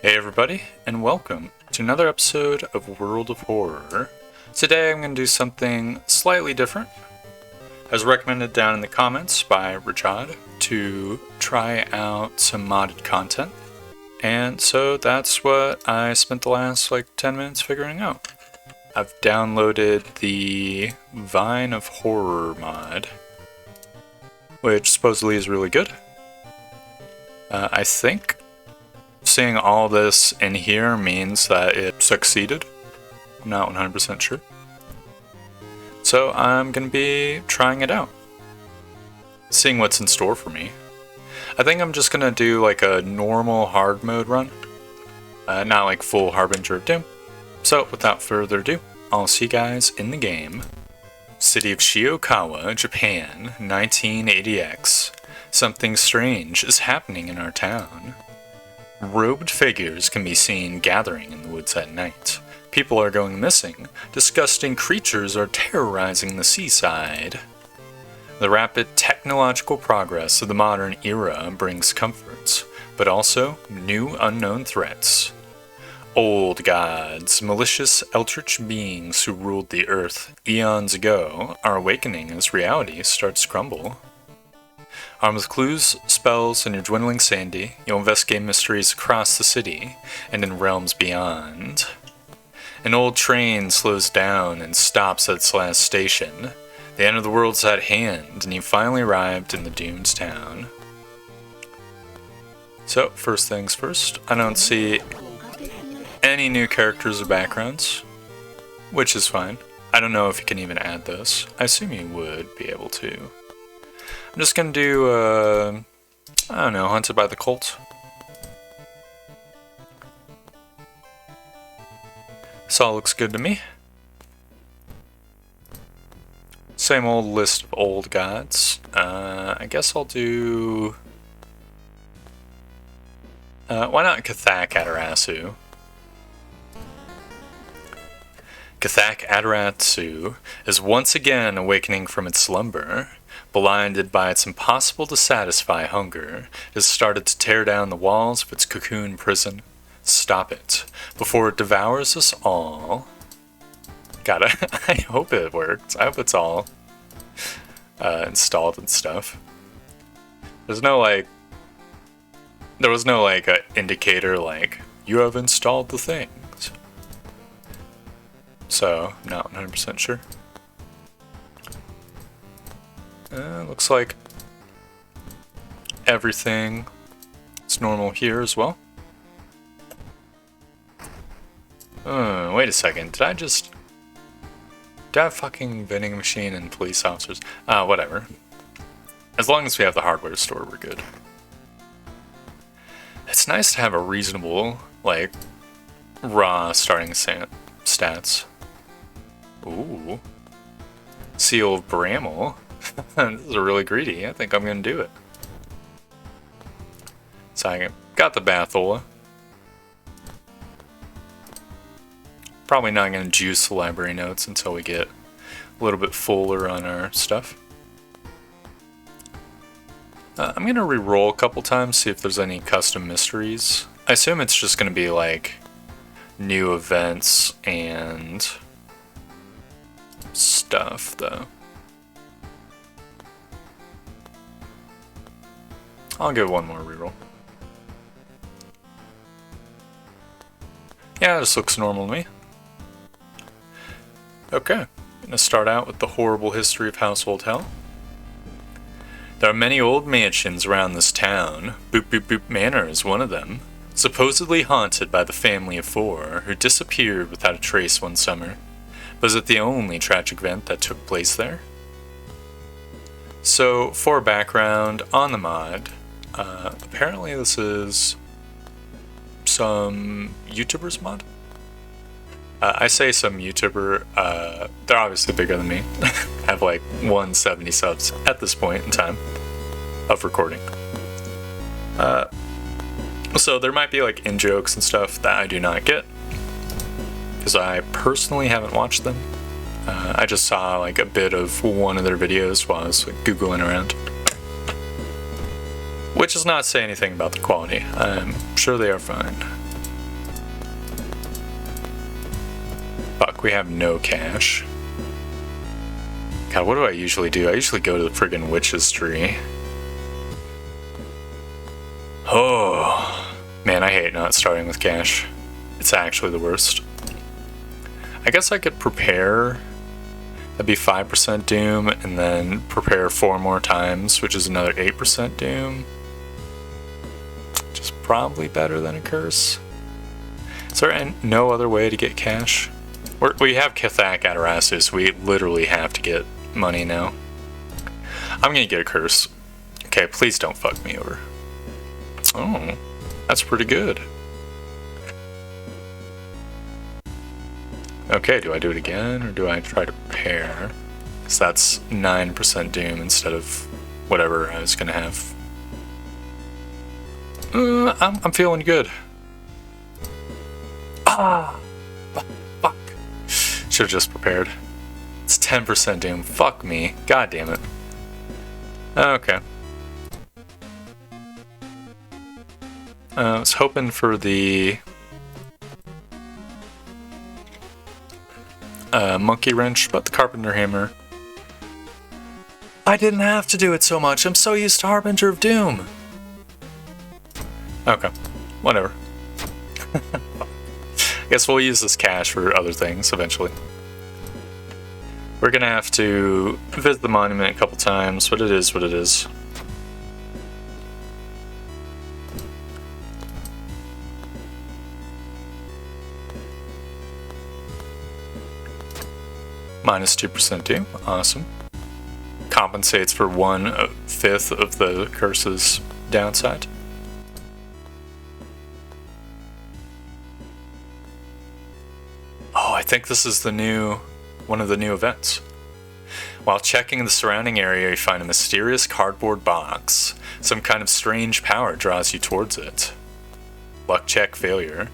Hey everybody, and welcome to another episode of World of Horror. Today I'm going to do something slightly different. I was recommended down in the comments by Rajad to try out some modded content, and so that's what I spent the last 10 minutes figuring out. I've downloaded the Vine of Horror mod, which supposedly is really good. I think seeing all this in here means that it succeeded. I'm not 100% sure. So I'm going to be trying it out, seeing what's in store for me. I think I'm just going to do a normal hard mode run, not like full Harbinger of Doom. So without further ado, I'll see you guys in the game. City of Shiokawa, Japan, 1980X. Something strange is happening in our town. Robed figures can be seen gathering in the woods at night. People are going missing. Disgusting creatures are terrorizing the seaside. The rapid technological progress of the modern era brings comforts, but also new unknown threats. Old gods, malicious eldritch beings who ruled the earth eons ago, are awakening as reality starts to crumble. Armed with clues, spells, and your dwindling sanity, you'll investigate mysteries across the city and in realms beyond. An old train slows down and stops at its last station. The end of the world's at hand, and you finally arrived in the doomed town. So, first things first, I don't see any new characters or backgrounds, which is fine. I don't know if you can even add those. I assume you would be able to. I'm just gonna do, I don't know, Hunted by the Cult. This all looks good to me. Same old list of old gods. I guess I'll do... why not Cathak Adoratsu? Cathak Adoratsu is once again awakening from its slumber. Blinded by its impossible to satisfy hunger, it has started to tear down the walls of its cocoon prison. Stop it, before it devours us all. I hope it works. I hope it's all installed and stuff. There was no indicator you have installed the things. So, I'm not 100% sure. Looks like everything is normal here as well. Wait a second, did I have fucking vending machine and police officers? Whatever. As long as we have the hardware store, we're good. It's nice to have a reasonable, raw starting stats. Ooh. Seal of Bramble. This is really greedy. I think I'm going to do it. So I got the Bathola. Probably not going to juice the library notes until we get a little bit fuller on our stuff. I'm going to re-roll a couple times, see if there's any custom mysteries. I assume it's just going to be new events and stuff though. I'll give one more reroll. Yeah, this looks normal to me. Okay, I'm gonna start out with the horrible history of Household Hell. There are many old mansions around this town. Boop Boop Boop Manor is one of them. Supposedly haunted by the family of four, who disappeared without a trace one summer. Was it the only tragic event that took place there? So, for background on the mod, apparently this is some YouTuber's mod. I say some YouTuber, they're obviously bigger than me. I have 170 subs at this point in time of recording. So there might be in-jokes and stuff that I do not get, because I personally haven't watched them. I just saw a bit of one of their videos while I was Googling around. Which does not say anything about the quality. I'm sure they are fine. Fuck, we have no cash. God, what do I usually do? I usually go to the friggin' witch's tree. Oh, man, I hate not starting with cash. It's actually the worst. I guess I could prepare. That'd be 5% doom, and then prepare 4 more times, which is another 8% doom. Which is probably better than a curse. Is there no other way to get cash? We have Kithak Atarasu, so we literally have to get money now. I'm gonna get a curse. Okay, please don't fuck me over. Oh, that's pretty good. Okay, do I do it again, or do I try to pair? Because that's 9% doom instead of whatever I was gonna have. I'm feeling good. Ah! Fuck. Should've just prepared. It's 10% doom. Fuck me. God damn it. Okay. I was hoping for the monkey wrench, but the carpenter hammer. I didn't have to do it so much. I'm so used to Harbinger of Doom. Okay. Whatever. I guess we'll use this cash for other things eventually. We're gonna have to visit the monument a couple times, but it is what it is. Minus 2% doom, awesome. Compensates for 1/5 of the curse's downside. Oh, I think this is one of the new events. While checking the surrounding area, you find a mysterious cardboard box. Some kind of strange power draws you towards it. Luck check failure.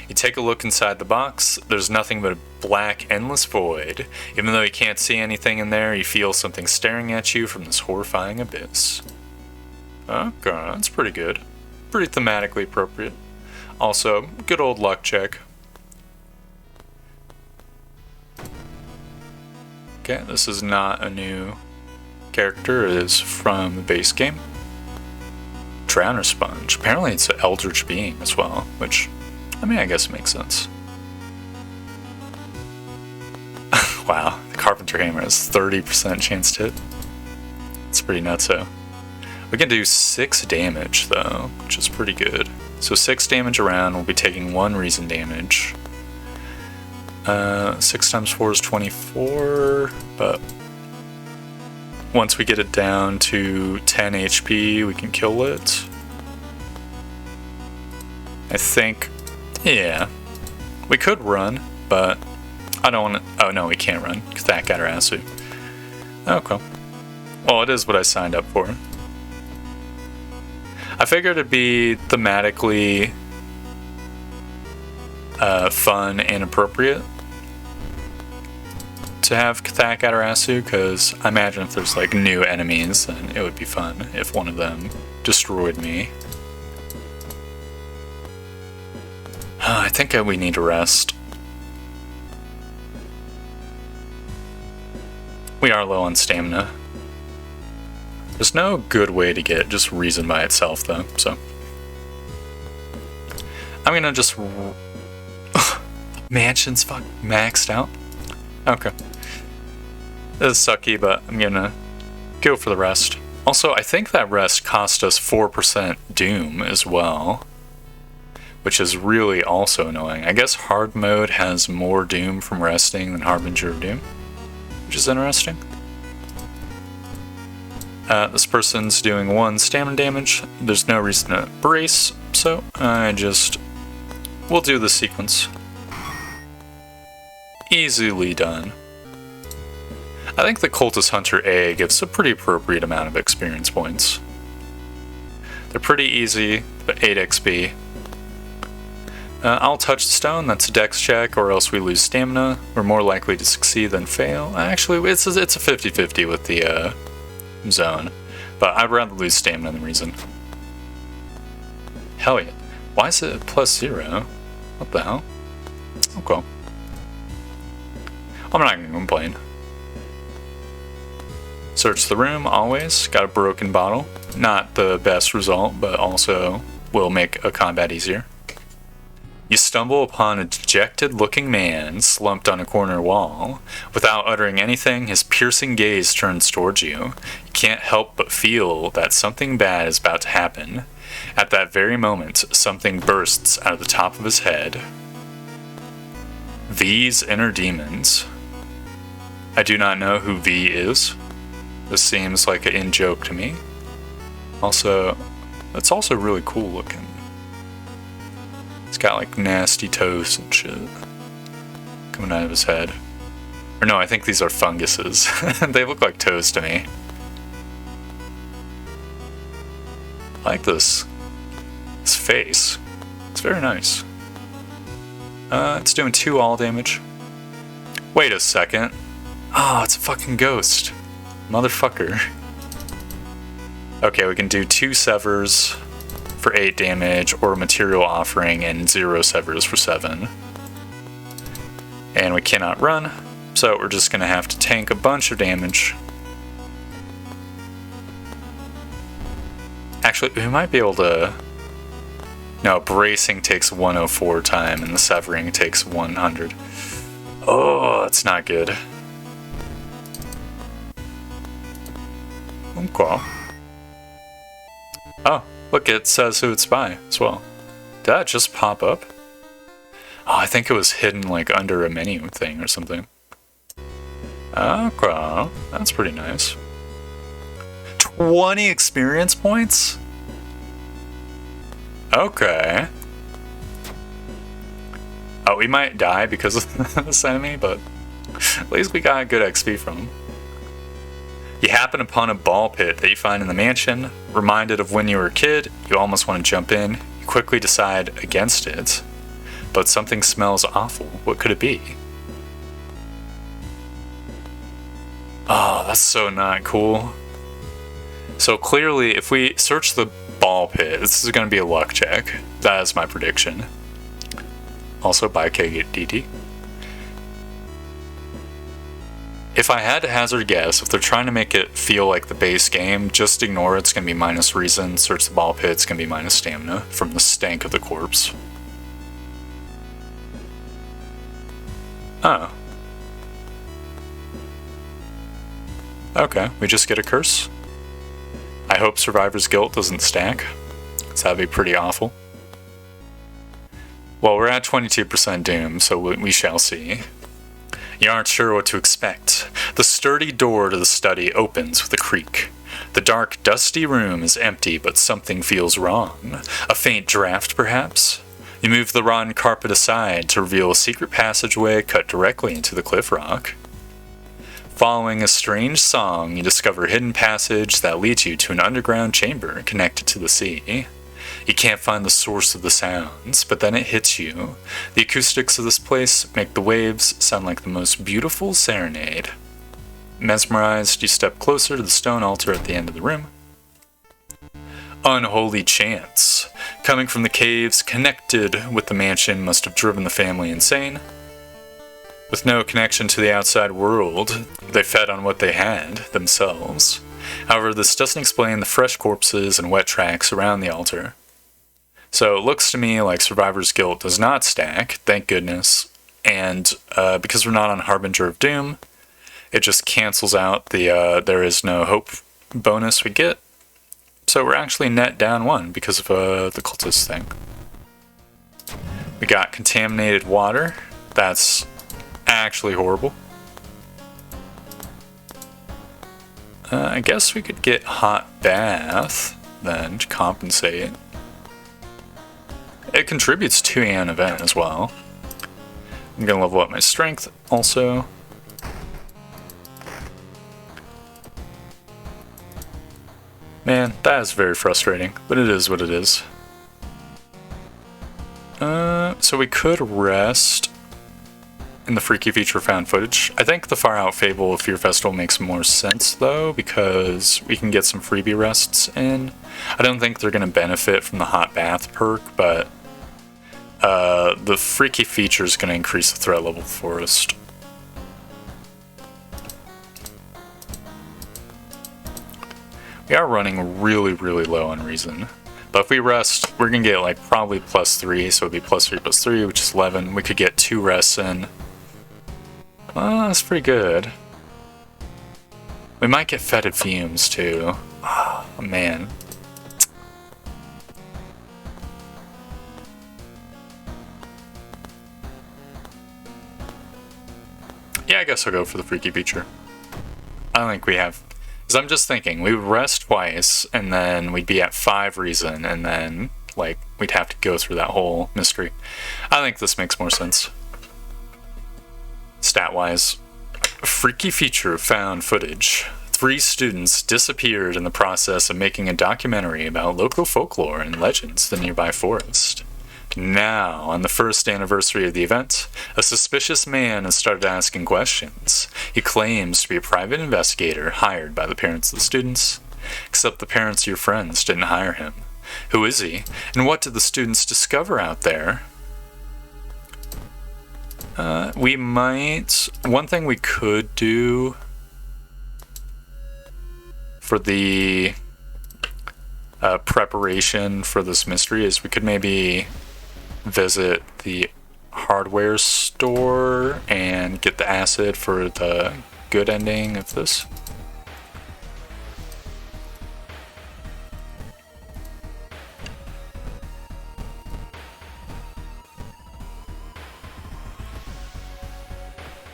You take a look inside the box. There's nothing but a black, endless void. Even though you can't see anything in there, you feel something staring at you from this horrifying abyss. Okay, that's pretty good. Pretty thematically appropriate. Also, good old luck check. Okay, this is not a new character. It is from the base game. Drowner Sponge. Apparently it's an Eldritch Being as well, which, I mean, I guess it makes sense. Wow, the Carpenter Hammer has 30% chance to hit. It's pretty nutso. We can do 6 damage, though, which is pretty good. So 6 damage around, we'll be taking 1 reason damage. 6 times 4 is 24, but once we get it down to 10 HP, we can kill it. I think, yeah. We could run, but I don't want to. Oh no, we can't run, because that got our ass suit. Okay. Well, it is what I signed up for. I figured it'd be thematically fun and appropriate to have Kithak Atarasu, because I imagine if there's like new enemies, then it would be fun if one of them destroyed me. I think we need to rest. We are low on stamina. There's no good way to get just reason by itself, though, so I'm gonna just mansion's fuck maxed out. Okay. This is sucky, but I'm gonna go for the rest. Also, I think that rest cost us 4% doom as well, which is really also annoying. I guess hard mode has more doom from resting than Harbinger of Doom, which is interesting. This person's doing 1 stamina damage. There's no reason to brace, so we'll do the sequence. Easily done. I think the Cultist Hunter A gives a pretty appropriate amount of experience points. They're pretty easy, but 8 XP. I'll touch the stone, that's a dex check, or else we lose stamina. We're more likely to succeed than fail. Actually, it's a 50-50 with the zone, but I'd rather lose stamina than reason. Hell yeah. Why is it +0? What the hell? Okay. I'm not gonna complain. Search the room, always. Got a broken bottle. Not the best result, but also will make a combat easier. You stumble upon a dejected-looking man slumped on a corner wall. Without uttering anything, his piercing gaze turns towards you. You can't help but feel that something bad is about to happen. At that very moment, something bursts out of the top of his head. V's inner demons. I do not know who V is. This seems like an in-joke to me. Also, it's also really cool looking. It's got like nasty toes and shit coming out of his head. Or no, I think these are funguses. They look like toes to me. I like this. His face. It's very nice. It's doing 2 all damage. Wait a second. Oh, it's a fucking ghost. Motherfucker. Okay, we can do 2 severs for 8 damage, or a material offering and 0 severs for 7. And we cannot run, so we're just gonna have to tank a bunch of damage. Actually, we might be able to... No, bracing takes 104 time, and the severing takes 100. Oh, that's not good. Okay. Oh, look, it says who it's by as well. Did that just pop up? Oh, I think it was hidden like under a menu thing or something. Okay, that's pretty nice. 20 experience points? Okay. Oh, we might die because of this enemy, but at least we got good XP from him. You happen upon a ball pit that you find in the mansion. Reminded of when you were a kid, you almost want to jump in. You quickly decide against it. But something smells awful. What could it be? Oh, that's so not cool. So clearly, if we search the ball pit, this is going to be a luck check. That is my prediction. Also by KDT. If I had to hazard a guess, if they're trying to make it feel like the base game, just ignore it. It's going to be minus reason. Search the ball pit, it's going to be minus stamina from the stank of the corpse. Oh. Okay, we just get a curse. I hope Survivor's Guilt doesn't stack, because that'd be pretty awful. Well, we're at 22% doom, so we shall see. You aren't sure what to expect. The sturdy door to the study opens with a creak. The dark, dusty room is empty, but something feels wrong. A faint draft, perhaps? You move the rotten carpet aside to reveal a secret passageway cut directly into the cliff rock. Following a strange song, you discover a hidden passage that leads you to an underground chamber connected to the sea. You can't find the source of the sounds, but then it hits you. The acoustics of this place make the waves sound like the most beautiful serenade. Mesmerized, you step closer to the stone altar at the end of the room. Unholy chants, coming from the caves connected with the mansion, must have driven the family insane. With no connection to the outside world, they fed on what they had themselves. However, this doesn't explain the fresh corpses and wet tracks around the altar. So it looks to me like Survivor's Guilt does not stack, thank goodness, and because we're not on Harbinger of Doom, it just cancels out the there is no hope bonus we get. So we're actually net down 1 because of the cultist thing. We got contaminated water. That's actually horrible. I guess we could get hot bath then to compensate. It contributes to an event as well. I'm gonna level up my strength also. Man, that is very frustrating, but it is what it is. So we could rest in the freaky feature found footage. I think the Far Out Fable of Fear Festival makes more sense though, because we can get some freebie rests in. I don't think they're going to benefit from the hot bath perk, but the freaky feature is going to increase the threat level forest. We are running really, really low on reason. But if we rest, we're going to get like probably +3, so it would be +3 +3, which is 11. We could get 2 rests in. Well, that's pretty good. We might get fetid fumes too. Oh, man. Yeah, I guess I'll go for the freaky feature. I don't think we have... Because I'm just thinking, we would rest twice, and then we'd be at 5 reason, and then, like, we'd have to go through that whole mystery. I think this makes more sense. Stat-wise. Freaky feature found footage. 3 students disappeared in the process of making a documentary about local folklore and legends in the nearby forest. Now, on the first anniversary of the event, a suspicious man has started asking questions. He claims to be a private investigator hired by the parents of the students. Except the parents of your friends didn't hire him. Who is he? And what did the students discover out there? We might... One thing we could do for the preparation for this mystery is we could maybe visit the hardware store and get the acid for the good ending of this.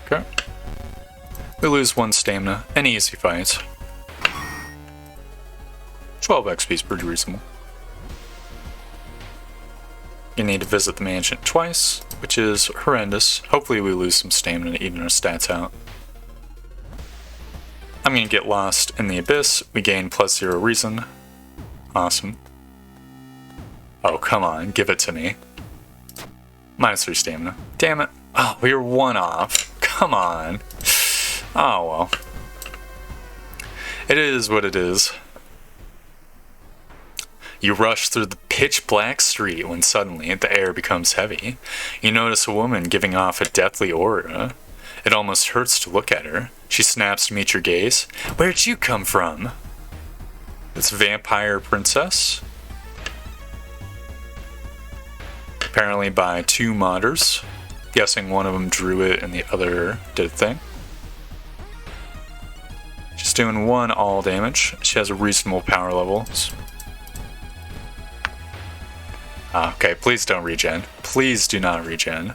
Okay. We lose 1 stamina. An easy fight. 12 XP is pretty reasonable. You need to visit the mansion twice, which is horrendous. Hopefully we lose some stamina to even our stats out. I'm gonna get lost in the abyss. We gain +0 reason. Awesome. Oh, come on, give it to me. -3 stamina. Damn it. Oh, we were 1 off. Come on. Oh, well. It is what it is. You rush through the pitch black street when suddenly the air becomes heavy. You notice a woman giving off a deathly aura. It almost hurts to look at her. She snaps to meet your gaze. Where'd you come from? It's Vampire Princess. Apparently by 2 modders. Guessing one of them drew it and the other did a thing. She's doing 1 all damage. She has a reasonable power level. Okay, please don't regen. Please do not regen.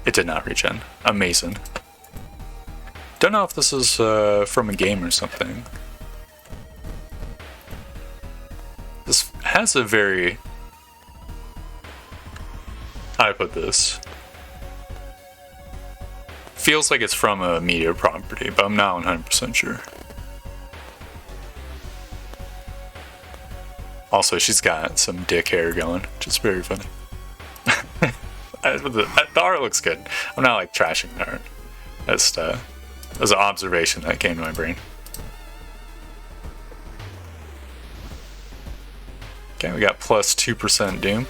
It did not regen. Amazing. Don't know if this is from a game or something. This has a very... How do I put this? Feels like it's from a media property, but I'm not 100% sure. Also, she's got some dick hair going, which is very funny. The art looks good. I'm not like trashing the art. That's was an observation that came to my brain. Okay, we got +2% Doom.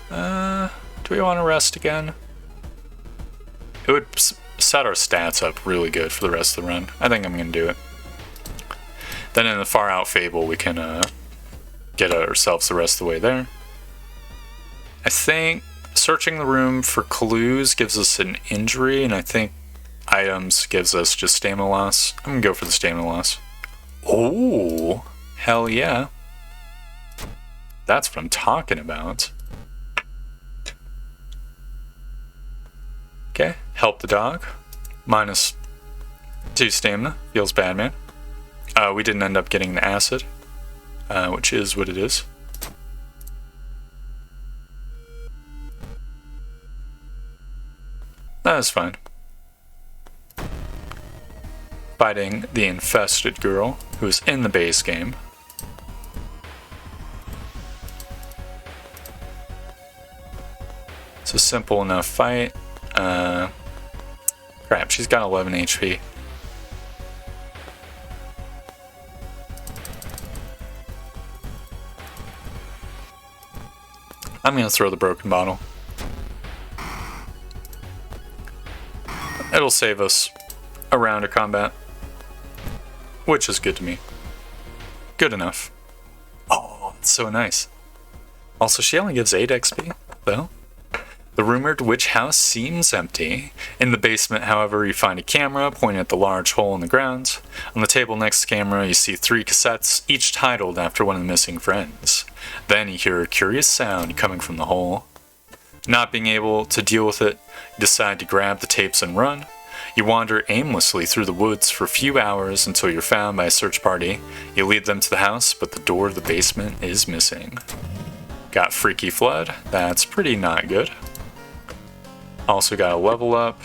Do we want to rest again? It would set our stats up really good for the rest of the run. I think I'm going to do it. Then in the Far Out Fable, we can get ourselves the rest of the way there. I think searching the room for clues gives us an injury, and I think items gives us just stamina loss. I'm going to go for the stamina loss. Oh, hell yeah. That's what I'm talking about. Okay, help the dog. -2 stamina. Feels bad, man. We didn't end up getting the acid, which is what it is. That's fine. Fighting the infested girl, who is in the base game. It's a simple enough fight. Crap, she's got 11 HP. I'm gonna throw the broken bottle. It'll save us a round of combat, which is good to me. Good enough. Oh, it's so nice. Also, she only gives 8 XP, though. The rumored witch house seems empty. In the basement, however, you find a camera pointing at the large hole in the ground. On the table next to the camera, you see 3 cassettes, each titled after one of the missing friends. Then you hear a curious sound coming from the hole. Not being able to deal with it, you decide to grab the tapes and run. You wander aimlessly through the woods for a few hours until you're found by a search party. You lead them to the house, but the door to the basement is missing. Got Freaky Flood, that's pretty not good. Also got a level up.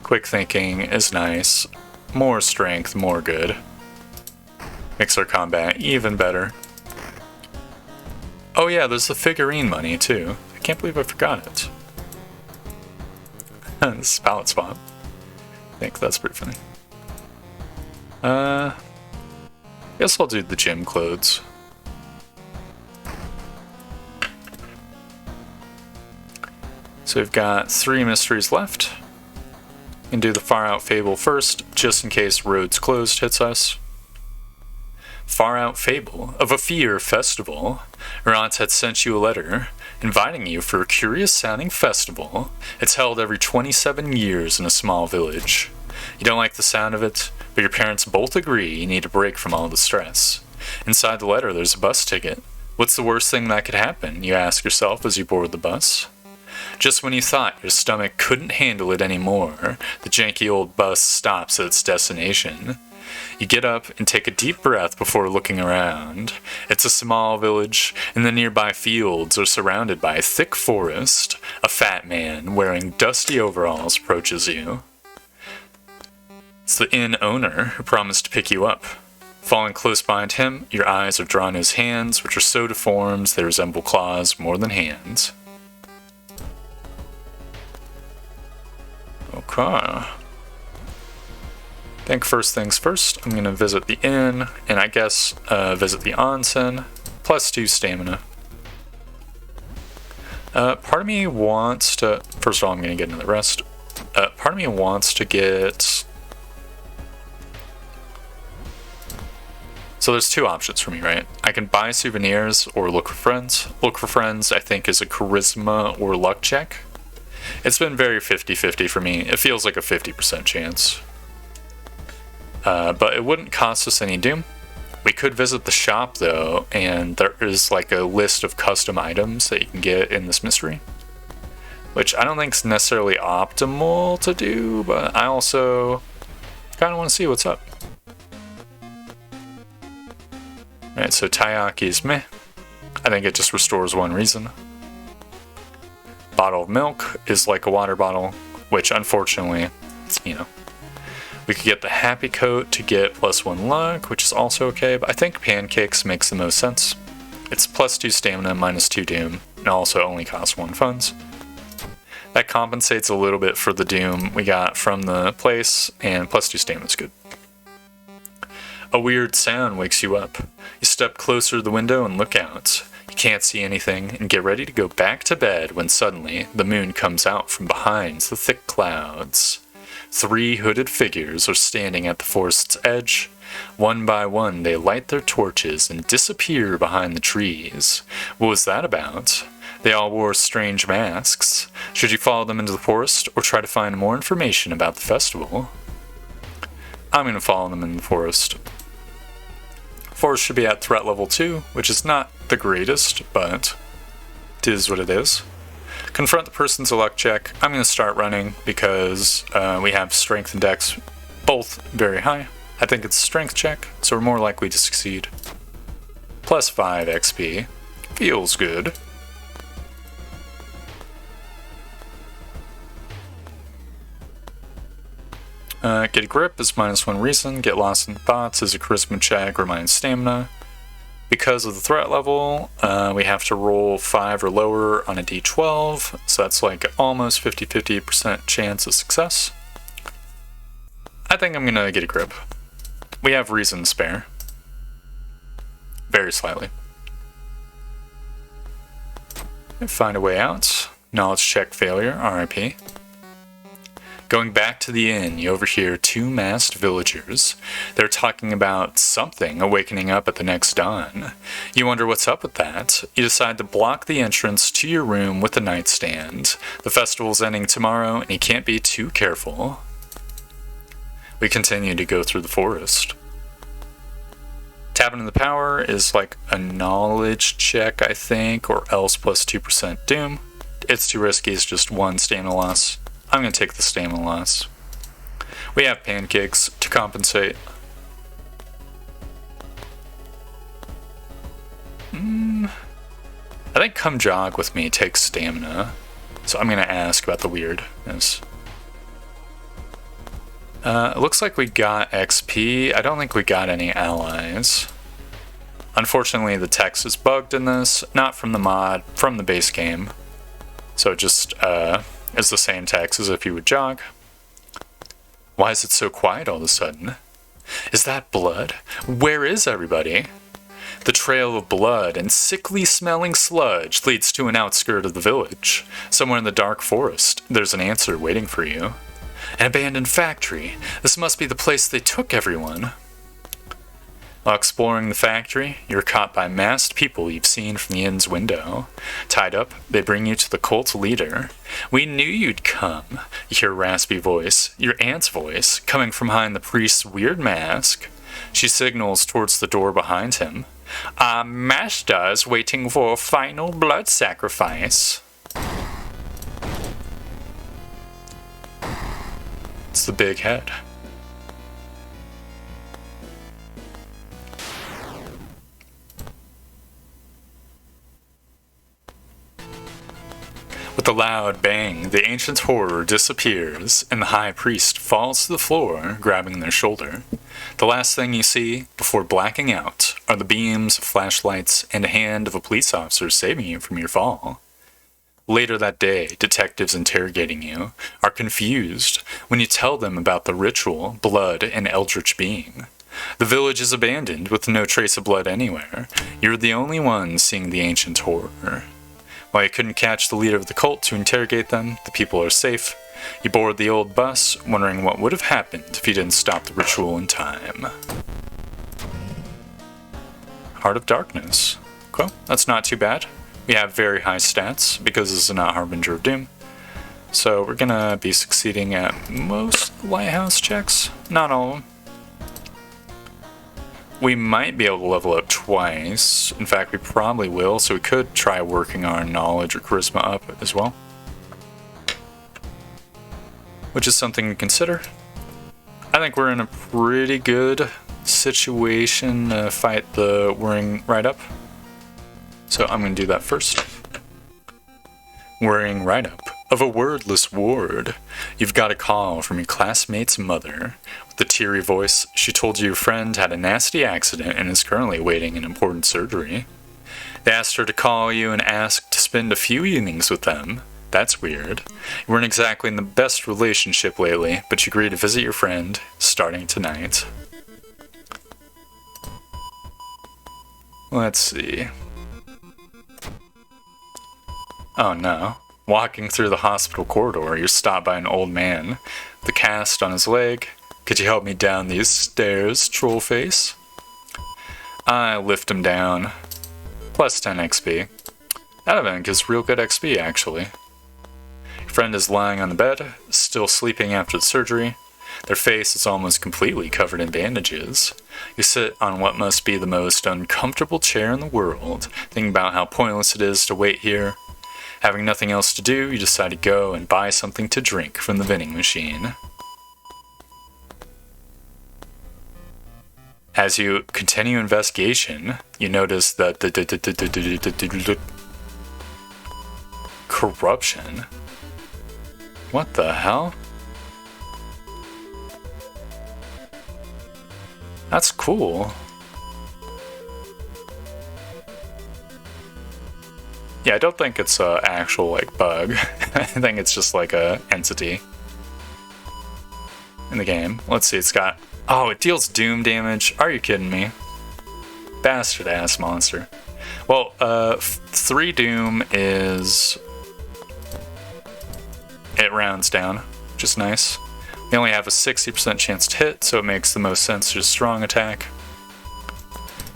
Quick thinking is nice. More strength, more good. Makes our combat even better. Oh yeah, there's the figurine money too. I can't believe I forgot it. This is palette spot. I think that's pretty funny. Guess I'll do the gym clothes. So we've got 3 mysteries left. And do the Far Out Fable first, just in case Roads Closed hits us. Far Out Fable of a Fear Festival. Your aunt had sent you a letter inviting you for a curious-sounding festival. It's held every 27 years in a small village. You don't like the sound of it, but your parents both agree you need a break from all the stress. Inside the letter, there's a bus ticket. What's the worst thing that could happen, you ask yourself as you board the bus? Just when you thought your stomach couldn't handle it anymore, the janky old bus stops at its destination. You get up and take a deep breath before looking around. It's a small village, and the nearby fields are surrounded by a thick forest. A fat man wearing dusty overalls approaches you. It's the inn owner who promised to pick you up. Falling close behind him, your eyes are drawn to his hands, which are so deformed they resemble claws more than hands. Okay. I think first things first, I'm going to visit the inn, and I guess visit the onsen, +2 stamina. Part of me wants to, first of all I'm going to get another rest. Part of me wants to get, so there's 2 options for me, right? I can buy souvenirs or look for friends. Look for friends I think is a charisma or luck check. It's been very 50-50 for me. It feels like a 50% chance. But it wouldn't cost us any doom. We could visit the shop though, and there is like a list of custom items that you can get in this mystery. Which I don't think is necessarily optimal to do, but I also kind of want to see what's up. Alright, so taiyaki is meh. I think it just restores 1 reason. Bottle of milk is like a water bottle, which unfortunately, you know. We could get the happy coat to get +1 luck, which is also okay, but I think pancakes makes the most sense. It's +2 stamina, -2 doom, and also only costs 1 funds. That compensates a little bit for the doom we got from the place, and +2 stamina is good. A weird sound wakes you up. You step closer to the window and look out. You can't see anything and get ready to go back to bed when suddenly the moon comes out from behind the thick clouds. 3 hooded figures are standing at the forest's edge. One by one they light their torches and disappear behind the trees. What was that about? They all wore strange masks. Should you follow them into the forest or try to find more information about the festival? I'm going to follow them in the forest. Forest should be at threat level 2, which is not the greatest, but it is what it is. Confront the person's a luck check. I'm going to start running because we have strength and dex both very high. I think it's a strength check, so we're more likely to succeed. +5 XP. Feels good. Get a grip is -1 reason. Get lost in thoughts is a charisma check or -stamina. Because of the threat level, we have to roll 5 or lower on a d12, so that's like almost 50-50% chance of success. I think I'm gonna get a grip. We have reason spare. Very slightly. Find a way out. Knowledge check failure, RIP. Going back to the inn, you overhear two masked villagers. They're talking about something awakening up at the next dawn. You wonder what's up with that. You decide to block the entrance to your room with a nightstand. The festival's ending tomorrow, and you can't be too careful. We continue to go through the forest. Tapping into the power is like a knowledge check, I think, or else plus 2% doom. It's too risky, it's just one stamina loss. I'm going to take the stamina loss. We have pancakes to compensate. I think come jog with me takes stamina. So I'm going to ask about the weirdness. It looks like we got XP. I don't think we got any allies. Unfortunately, the text is bugged in this. Not from the mod, from the base game. So it just is the same text as if you would jog. Why is it so quiet all of a sudden? Is that blood? Where is everybody? The trail of blood and sickly smelling sludge leads to an outskirt of the village. Somewhere in the dark forest, there's an answer waiting for you. An abandoned factory. This must be the place they took everyone. While exploring the factory, you're caught by masked people you've seen from the inn's window. Tied up, they bring you to the cult leader. We knew you'd come. You hear a raspy voice, your aunt's voice, coming from behind the priest's weird mask. She signals towards the door behind him. Our master is waiting for a final blood sacrifice. It's the big head. With a loud bang, the ancient horror disappears, and the high priest falls to the floor, grabbing their shoulder. The last thing you see, before blacking out, are the beams, flashlights, and a hand of a police officer saving you from your fall. Later that day, detectives interrogating you are confused when you tell them about the ritual, blood, and eldritch being. The village is abandoned with no trace of blood anywhere. You're the only one seeing the ancient horror. While you couldn't catch the leader of the cult to interrogate them, the people are safe. You board the old bus, wondering what would have happened if you didn't stop the ritual in time. Heart of Darkness. Well, that's not too bad. We have very high stats, because this is not Harbinger of Doom. So we're gonna be succeeding at most lighthouse checks. Not all of them. We might be able to level up twice. In fact, we probably will, so we could try working our knowledge or charisma up as well. Which is something to consider. I think we're in a pretty good situation to fight the Worrying Write-Up. So I'm going to do that first. Worrying Write-Up of a wordless ward. You've got a call from your classmate's mother. With a teary voice, she told you your friend had a nasty accident and is currently awaiting an important surgery. They asked her to call you and ask to spend a few evenings with them. That's weird. You weren't exactly in the best relationship lately, but you agreed to visit your friend, starting tonight. Let's see. Oh no. Walking through the hospital corridor, you're stopped by an old man. The cast on his leg. Could you help me down these stairs, trollface? I lift him down. Plus 10 XP. That event gives real good XP, actually. Your friend is lying on the bed, still sleeping after the surgery. Their face is almost completely covered in bandages. You sit on what must be the most uncomfortable chair in the world, thinking about how pointless it is to wait here. Having nothing else to do, you decide to go and buy something to drink from the vending machine. As you continue investigation, you notice that the corruption. What the hell? That's cool. Yeah, I don't think it's a actual like bug. I think it's just like a entity in the game. Let's see, it's got... Oh, it deals doom damage. Are you kidding me? Bastard ass monster. Well, 3 doom is... It rounds down, which is nice. They only have a 60% chance to hit, so it makes the most sense to just strong attack.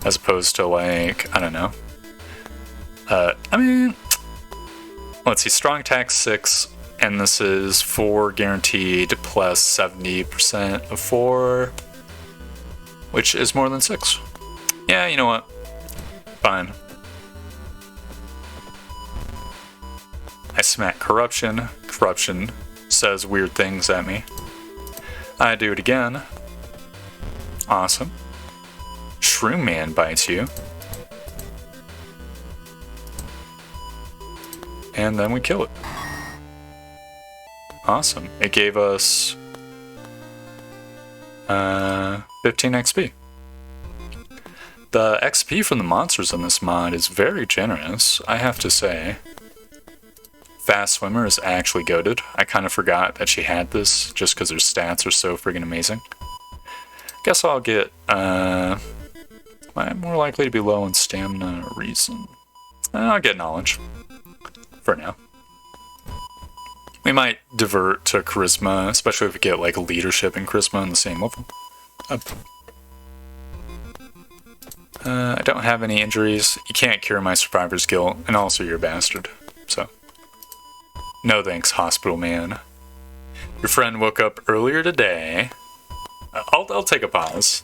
As opposed to, like, I don't know. I mean, let's see, strong attack 6, and this is 4 guaranteed plus 70% of 4, which is more than 6. Yeah, you know what? Fine. I smack corruption. Corruption says weird things at me. I do it again. Awesome. Shroom Man bites you. And then we kill it. Awesome. It gave us 15 XP. The XP from the monsters in this mod is very generous, I have to say. Fast Swimmer is actually goated. I kind of forgot that she had this just because her stats are so friggin' amazing. Guess I'll get, I'm more likely to be low in stamina or reason. I'll get knowledge. For now. We might divert to charisma, especially if we get like leadership and charisma on the same level. I don't have any injuries. You can't cure my survivor's guilt, and also you're a bastard. So, no thanks, hospital man. Your friend woke up earlier today. I'll take a pause.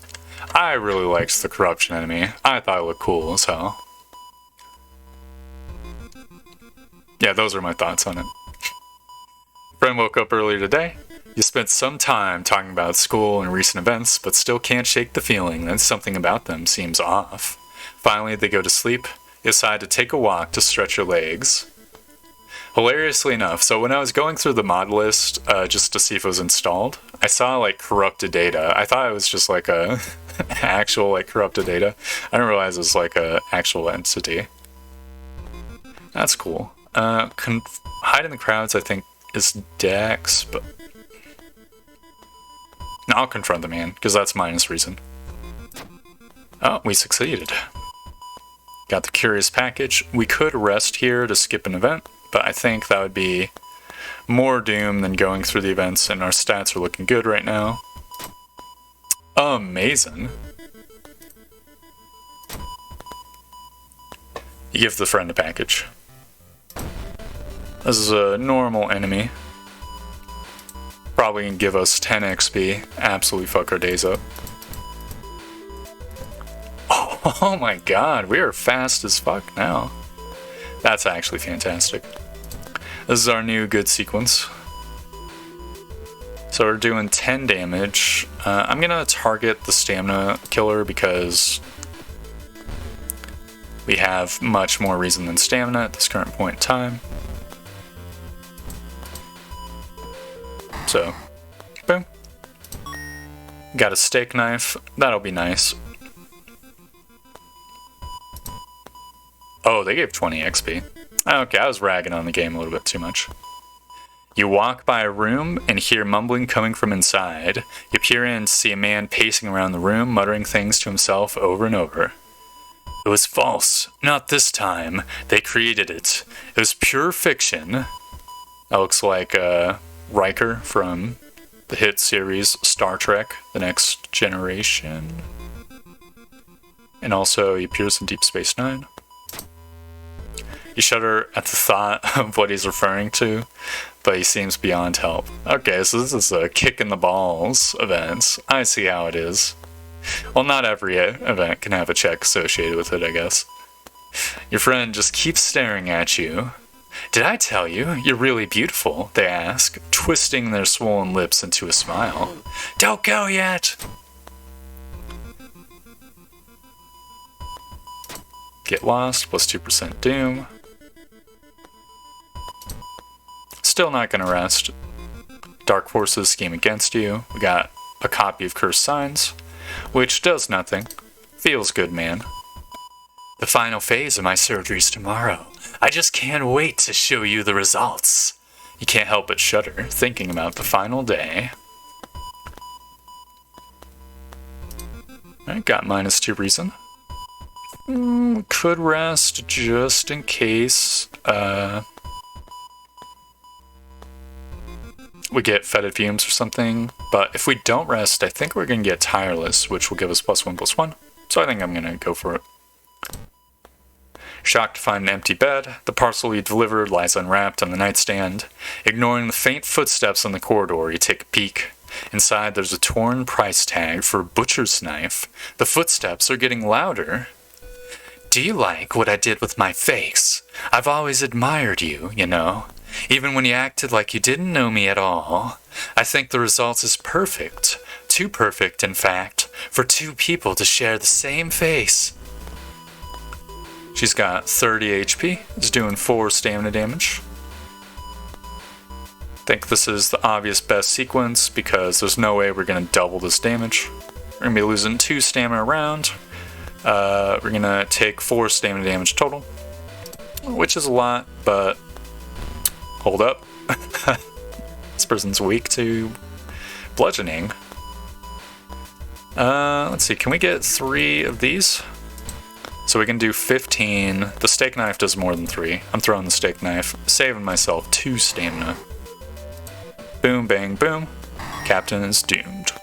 I really liked the corruption enemy. I thought it looked cool as hell. Yeah, those are my thoughts on it. Friend woke up earlier today. You spent some time talking about school and recent events, but still can't shake the feeling that something about them seems off. Finally, they go to sleep. You decide to take a walk to stretch your legs. Hilariously enough, so when I was going through the mod list just to see if it was installed, I saw like corrupted data. I thought it was just like a actual like corrupted data. I didn't realize it was like a actual entity. That's cool. Hide in the crowds, I think, is Dex, but no, I'll confront the man, because that's minus reason. Oh, we succeeded. Got the curious package. We could rest here to skip an event, but I think that would be more doom than going through the events, and our stats are looking good right now. Amazing. You give the friend a package. This is a normal enemy. Probably can give us 10 XP. Absolutely fuck our days up. Oh my god, we are fast as fuck now. That's actually fantastic. This is our new good sequence. So we're doing 10 damage. I'm gonna target the stamina killer because we have much more reason than stamina at this current point in time. So, boom. Got a steak knife. That'll be nice. Oh, they gave 20 XP. Okay, I was ragging on the game a little bit too much. You walk by a room and hear mumbling coming from inside. You peer in and see a man pacing around the room, muttering things to himself over and over. It was false. Not this time. They created it. It was pure fiction. That looks like, Riker from the hit series Star Trek, The Next Generation. And also he appears in Deep Space Nine. You shudder at the thought of what he's referring to, but he seems beyond help. Okay, so this is a kick in the balls event. I see how it is. Well, not every event can have a check associated with it, I guess. Your friend just keeps staring at you. Did I tell you? You're really beautiful, they ask, twisting their swollen lips into a smile. Don't go yet! Get lost, plus 2% doom. Still not gonna rest. Dark forces scheme against you. We got a copy of Cursed Signs, which does nothing. Feels good, man. The final phase of my surgery's tomorrow. I just can't wait to show you the results. You can't help but shudder, thinking about the final day. Alright, got minus 2 reason. Could rest just in case. we get fetid fumes or something. But if we don't rest, I think we're going to get tireless, which will give us +1/+1. So I think I'm going to go for it. Shocked to find an empty bed, the parcel you delivered lies unwrapped on the nightstand. Ignoring the faint footsteps on the corridor, you take a peek. Inside, there's a torn price tag for a butcher's knife. The footsteps are getting louder. Do you like what I did with my face? I've always admired you, you know. Even when you acted like you didn't know me at all. I think the result is perfect. Too perfect, in fact, for two people to share the same face. She's got 30 HP, is doing 4 stamina damage. I think this is the obvious best sequence because there's no way we're going to double this damage. We're going to be losing 2 stamina a round. We're going to take 4 stamina damage total, which is a lot, but hold up. This person's weak to bludgeoning. Let's see, can we get 3 of these? So we can do 15. The steak knife does more than 3. I'm throwing the steak knife, saving myself 2 stamina. Boom, bang, boom. Captain is doomed.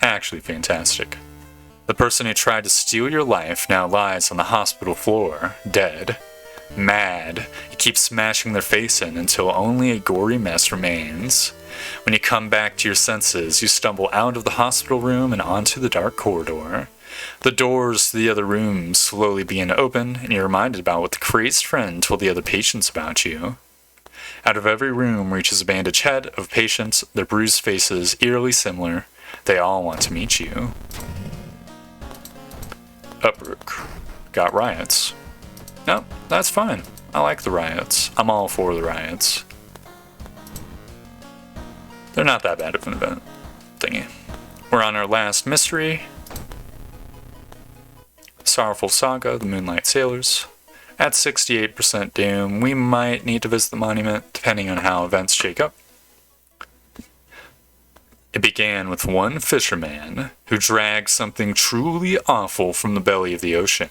Actually fantastic. The person who tried to steal your life now lies on the hospital floor, dead. Mad, you keep smashing their face in until only a gory mess remains. When you come back to your senses, you stumble out of the hospital room and onto the dark corridor. The doors to the other rooms slowly begin to open, and you're reminded about what the crazed friend told the other patients about you. Out of every room reaches a bandaged head of patients, their bruised faces eerily similar. They all want to meet you. Uprook. Got riots. No, that's fine. I like the riots. I'm all for the riots. They're not that bad of an event thingy. We're on our last mystery. Sorrowful Saga, the Moonlight Sailors. At 68% doom, we might need to visit the monument, depending on how events shake up. It began with one fisherman who dragged something truly awful from the belly of the ocean,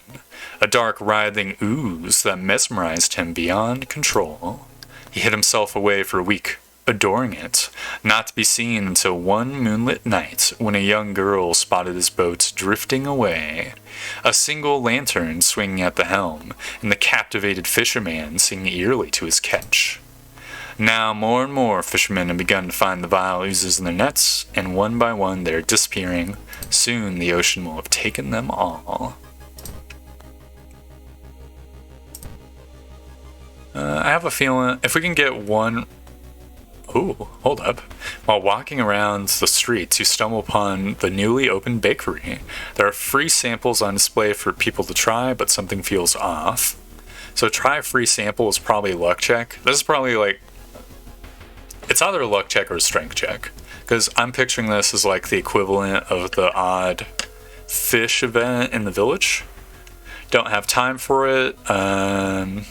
a dark writhing ooze that mesmerized him beyond control. He hid himself away for a week, adoring it, not to be seen until one moonlit night when a young girl spotted his boat drifting away, a single lantern swinging at the helm, and the captivated fisherman singing eerily to his catch. Now more and more fishermen have begun to find the vile oozes in their nets, and one by one they are disappearing. Soon the ocean will have taken them all. I have a feeling if we can get one... Ooh, hold up. While walking around the streets, you stumble upon the newly opened bakery. There are free samples on display for people to try, but something feels off. So try a free sample is probably a luck check. This is probably like... It's either a luck check or a strength check. Because I'm picturing this as like the equivalent of the odd fish event in the village. Don't have time for it. Could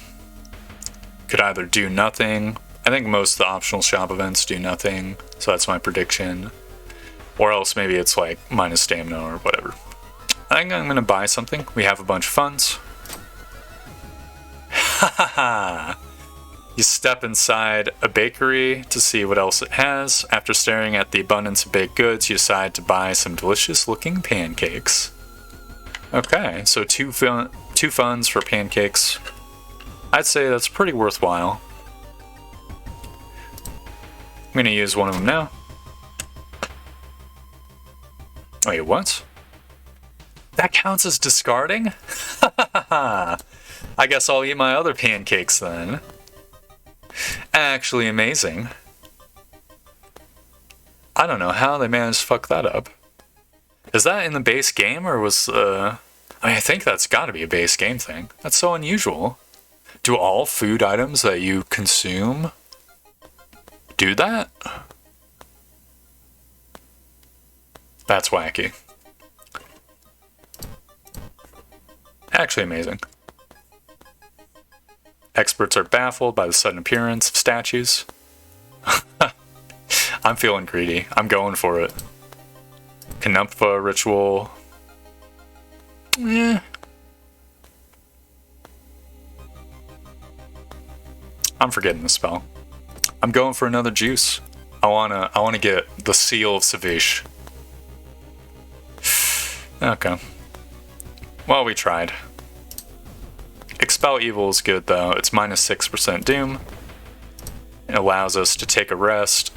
either do nothing. I think most of the optional shop events do nothing. So that's my prediction. Or else maybe it's like minus stamina or whatever. I think I'm going to buy something. We have a bunch of funds. Ha ha ha! You step inside a bakery to see what else it has. After staring at the abundance of baked goods, you decide to buy some delicious-looking pancakes. Okay, so two funds for pancakes. I'd say that's pretty worthwhile. I'm going to use one of them now. Wait, what? That counts as discarding? I guess I'll eat my other pancakes then. Actually amazing. I don't know how they managed to fuck that up. Is that in the base game or was I think that's gotta be a base game thing. That's so unusual. Do all food items that you consume do that? That's wacky. Actually amazing. Experts are baffled by the sudden appearance of statues. I'm feeling greedy. I'm going for it. Canumpha ritual. I'm forgetting the spell. I'm going for another juice. I wanna get the seal of Savish. Okay. Well, we tried. Expel Evil is good though. It's minus 6% Doom. It allows us to take a rest,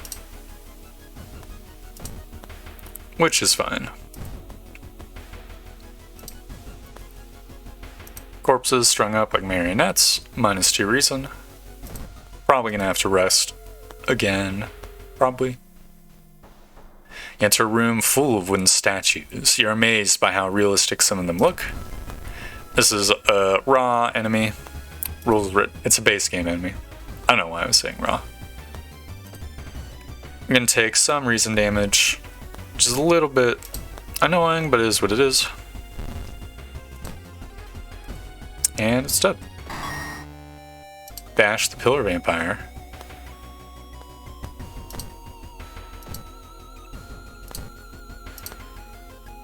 which is fine. Corpses strung up like marionettes, minus 2 reason. Probably gonna have to rest again, probably. You enter a room full of wooden statues. You're amazed by how realistic some of them look. This is a raw enemy. Rules written. It's a base game enemy. I don't know why I was saying raw. I'm gonna take some reason damage, which is a little bit annoying, but it is what it is. And it's dead. Bash the Pillar Vampire.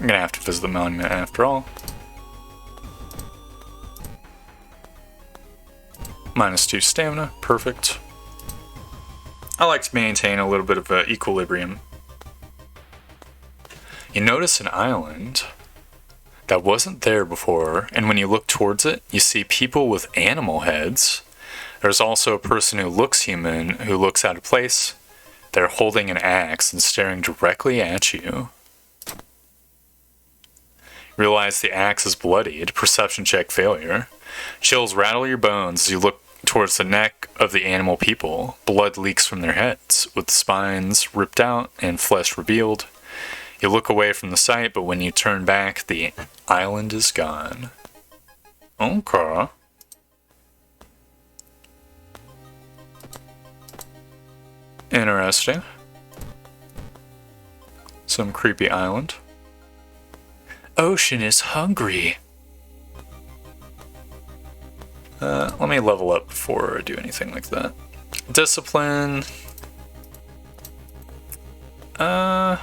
I'm gonna have to visit the monument after all. Minus 2 stamina, perfect. I like to maintain a little bit of equilibrium. You notice an island that wasn't there before, and when you look towards it, you see people with animal heads. There's also a person who looks human, who looks out of place. They're holding an axe and staring directly at you. Realize the axe is bloodied, perception check failure. Chills rattle your bones as you look towards the neck of the animal people. Blood leaks from their heads, with spines ripped out and flesh revealed. You look away from the sight, but when you turn back, the island is gone. Okay. Interesting. Some creepy island. Ocean is hungry. Let me level up before I do anything like that. Discipline. I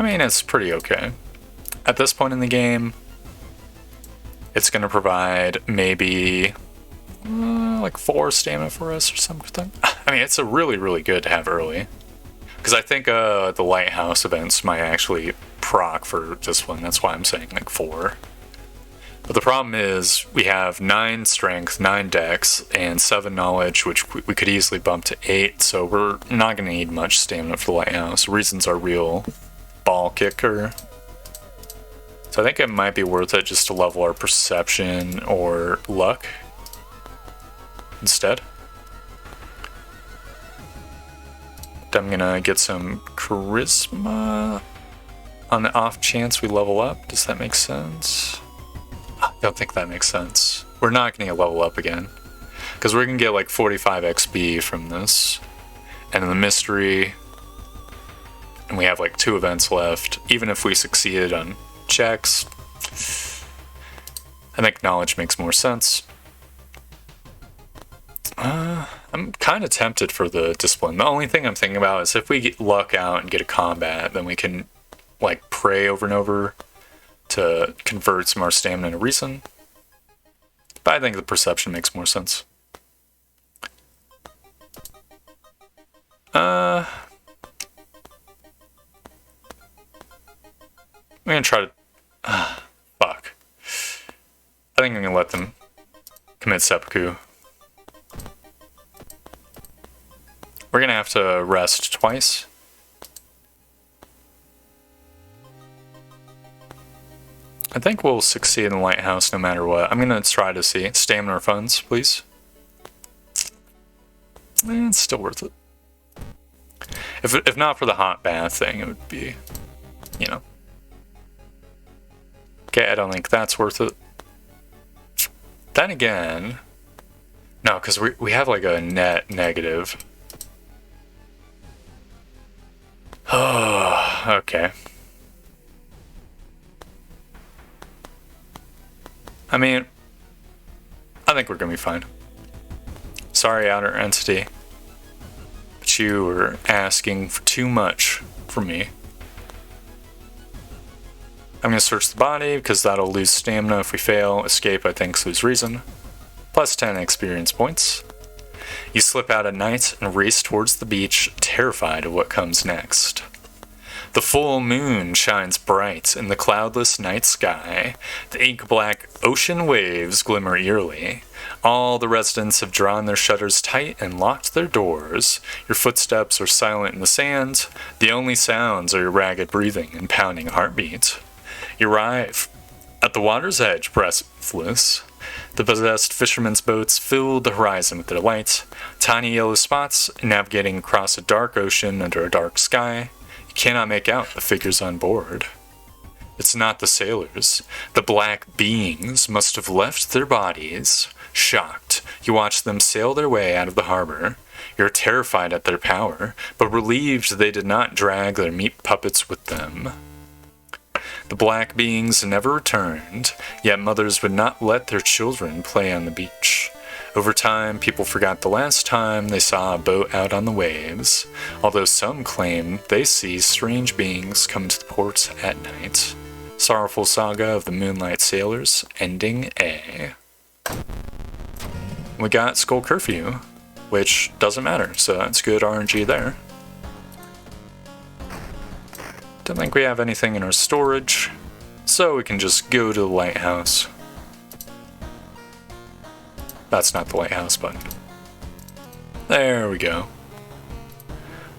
mean, it's pretty okay. At this point in the game, it's going to provide maybe like 4 stamina for us or something. I mean, it's a really, really good to have early. Because I think the lighthouse events might actually proc for discipline. That's why I'm saying like 4. But the problem is we have 9 strength, 9 dex, and 7 knowledge, which we could easily bump to 8. So we're not going to need much stamina for the lighthouse. Reason's our real ball kicker. So I think it might be worth it just to level our perception or luck instead. I'm gonna get some charisma on the off chance we level up. Does that make sense? I don't think that makes sense. We're not gonna level up again because we're gonna get like 45 XP from this, and then the mystery, and we have like 2 events left. Even if we succeeded on checks, I think knowledge makes more sense. I'm kind of tempted for the discipline. The only thing I'm thinking about is if we get luck out and get a combat, then we can like pray over and over to convert some of our stamina into reason. But I think the perception makes more sense. I'm gonna try to... fuck. I think I'm gonna let them commit seppuku. We're gonna have to rest twice. I think we'll succeed in the lighthouse no matter what. I'm gonna try to see. Stamina or funds, please. It's still worth it. If not for the hot bath thing, it would be, you know. Okay, I don't think that's worth it. Then again, no, because we have like a net negative. Oh, okay. I mean, I think we're gonna be fine. Sorry, outer entity, but you were asking for too much from me. I'm gonna search the body because that'll lose stamina if we fail. Escape, I think, lose reason. Plus 10 experience points. You slip out at night and race towards the beach, terrified of what comes next. The full moon shines bright in the cloudless night sky. The ink-black ocean waves glimmer eerily. All the residents have drawn their shutters tight and locked their doors. Your footsteps are silent in the sand. The only sounds are your ragged breathing and pounding heartbeat. You arrive at the water's edge, breathless. The possessed fishermen's boats fill the horizon with their light. Tiny yellow spots navigating across a dark ocean under a dark sky. You cannot make out the figures on board. It's not the sailors. The black beings must have left their bodies. Shocked, you watch them sail their way out of the harbor. You're terrified at their power, but relieved they did not drag their meat puppets with them. The black beings never returned, yet mothers would not let their children play on the beach. Over time, people forgot the last time they saw a boat out on the waves, although some claim they see strange beings come to the port at night. Sorrowful Saga of the Moonlight Sailors, Ending A. We got Skull Curfew, which doesn't matter, so that's good RNG there. Don't think we have anything in our storage, so we can just go to the lighthouse. That's not the lighthouse button. There we go.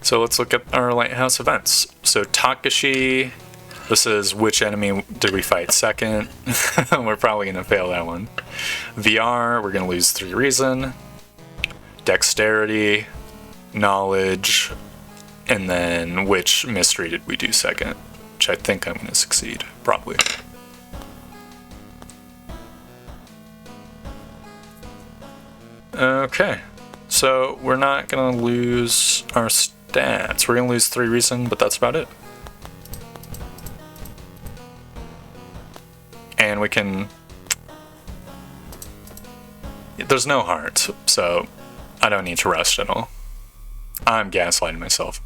So let's look at our lighthouse events. So Takashi, this is which enemy did we fight second? We're probably going to fail that one. VR, we're going to lose 3 reason. Dexterity, knowledge, and then which mystery did we do second? Which I think I'm going to succeed, probably. Okay, so we're not going to lose our stats. We're going to lose 3 reason, but that's about it. And we can... There's no heart, so I don't need to rest at all. I'm gaslighting myself.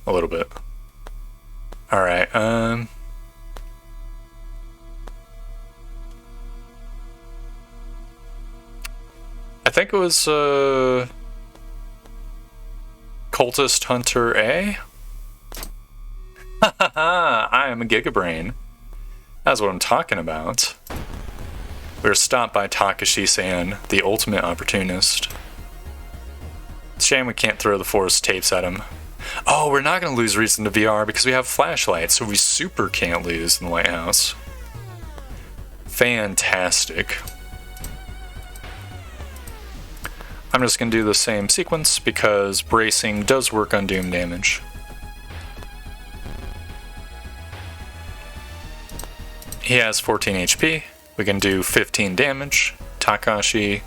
A little bit. Alright, I think it was, Cultist Hunter A? Hahaha, I am a Gigabrain. That's what I'm talking about. We were stopped by Takashi-san, the ultimate opportunist. It's a shame we can't throw the forest tapes at him. Oh, we're not going to lose reason to VR because we have flashlights, so we super can't lose in the lighthouse. Fantastic. I'm just going to do the same sequence because bracing does work on doom damage. He has 14 HP. We can do 15 damage. Takashi,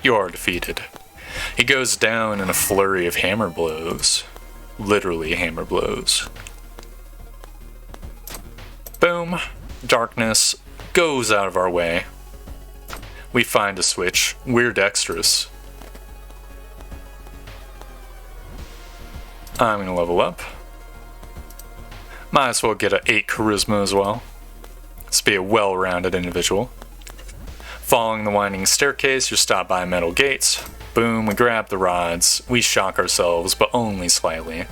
you are defeated. He goes down in a flurry of hammer blows. Literally hammer blows. Boom. Darkness goes out of our way. We find a switch. We're dexterous. I'm gonna level up. Might as well get an 8 charisma as well. Let's be a well-rounded individual. Following the winding staircase, you're stopped by metal gates. Boom, we grab the rods. We shock ourselves, but only slightly.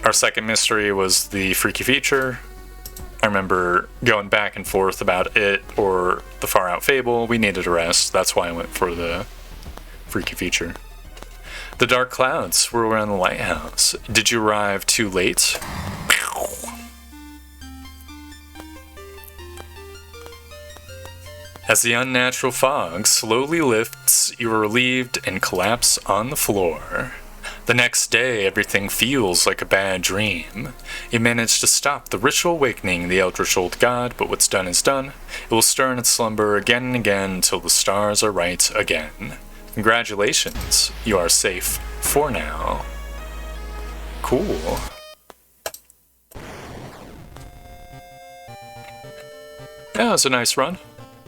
Our second mystery was the freaky feature. I remember going back and forth about it or the Far Out Fable. We needed a rest. That's why I went for the freaky feature. The dark clouds were around the lighthouse. Did you arrive too late? As the unnatural fog slowly lifts, you are relieved and collapse on the floor. The next day, everything feels like a bad dream. You manage to stop the ritual awakening the eldritch old god, but what's done is done. It will stir in its slumber again and again until the stars are right again. Congratulations, you are safe for now. Cool. Yeah, it was a nice run.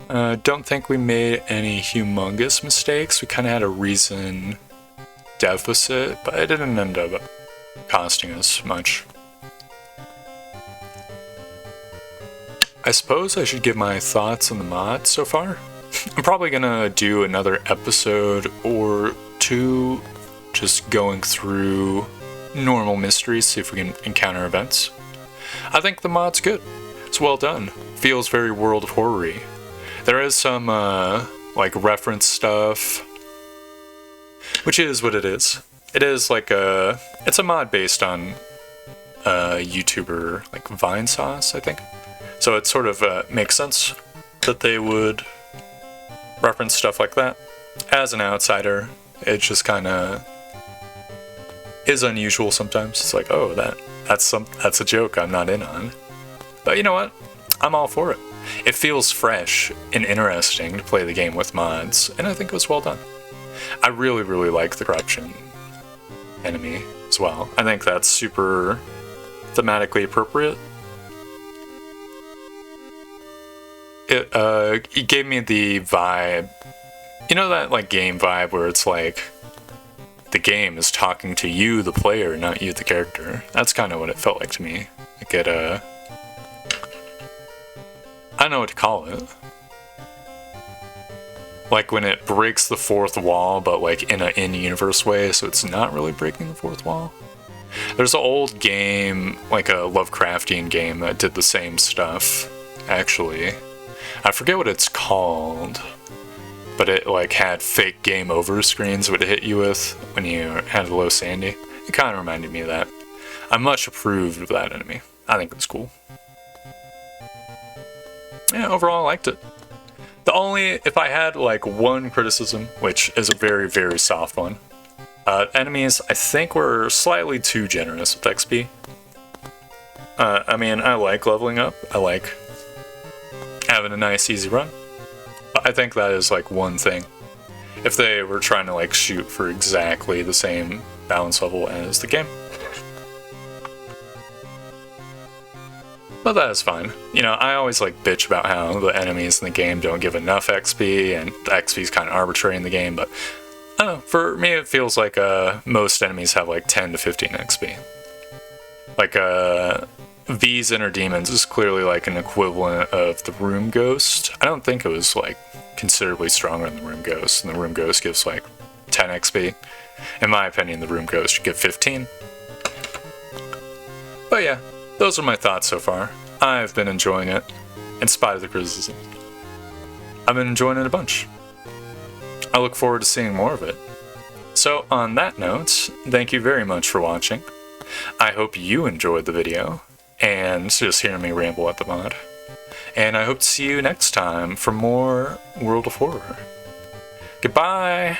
Don't think we made any humongous mistakes. We kind of had a reason deficit, but it didn't end up costing us much. I suppose I should give my thoughts on the mod so far. I'm probably gonna do another episode or two just going through normal mysteries, see if we can encounter events. I think the mod's good. It's well done. Feels very World of Horror-y. There is some, like, reference stuff, which is what it is. It is like it's a mod based on a YouTuber, like Vine Sauce, I think. So it sort of makes sense that they would reference stuff like that. As an outsider, it just kind of is unusual sometimes. It's like, oh, that's a joke I'm not in on. But you know what? I'm all for it. It feels fresh and interesting to play the game with mods, and I think it was well done. I really, really like the corruption enemy as well. I think that's super thematically appropriate. It gave me the vibe, you know, that like game vibe where it's like the game is talking to you, the player, not you, the character. That's kind of what it felt like to me. Like it, I don't know what to call it. Like when it breaks the fourth wall, but like in a in-universe way, so it's not really breaking the fourth wall. There's an old game, like a Lovecraftian game, that did the same stuff, actually. I forget what it's called, but it like had fake game over screens it would hit you with when you had low sandy. It kind of reminded me of that. I much approved of that enemy. I think it was cool. Yeah, overall I liked it. The only, if I had like one criticism, which is a very, very soft one, enemies I think were slightly too generous with XP. I mean, I like leveling up. I like having a nice easy run. But I think that is like one thing. If they were trying to like shoot for exactly the same balance level as the game. But that is fine. You know, I always like bitch about how the enemies in the game don't give enough XP, and the XP is kind of arbitrary in the game, but I don't know, for me it feels like most enemies have like 10 to 15 XP. Like V's Inner Demons is clearly like an equivalent of the Room Ghost. I don't think it was like considerably stronger than the Room Ghost, and the Room Ghost gives like 10 XP. In my opinion, the Room Ghost should give 15. But yeah, those are my thoughts so far. I've been enjoying it, in spite of the criticism. I've been enjoying it a bunch. I look forward to seeing more of it. So on that note, thank you very much for watching. I hope you enjoyed the video, and just hearing me ramble at the mod. And I hope to see you next time for more World of Horror. Goodbye!